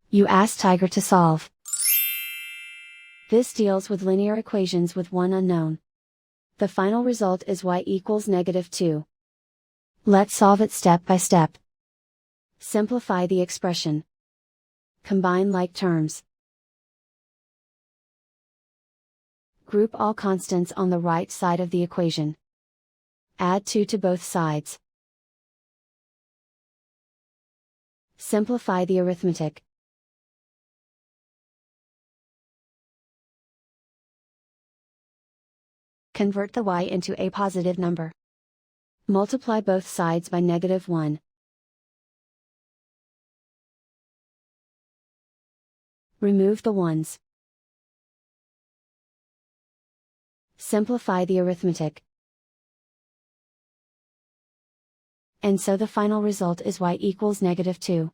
You ask Tiger to solve. This deals with linear equations with one unknown. The final result is y equals -2. Let's solve it step by step. Simplify the expression. Combine like terms. Group all constants on the right side of the equation. Add 2 to both sides. Simplify the arithmetic. Convert the y into a positive number. Multiply both sides by -1. Remove the ones. Simplify the arithmetic. And so the final result is y equals -2.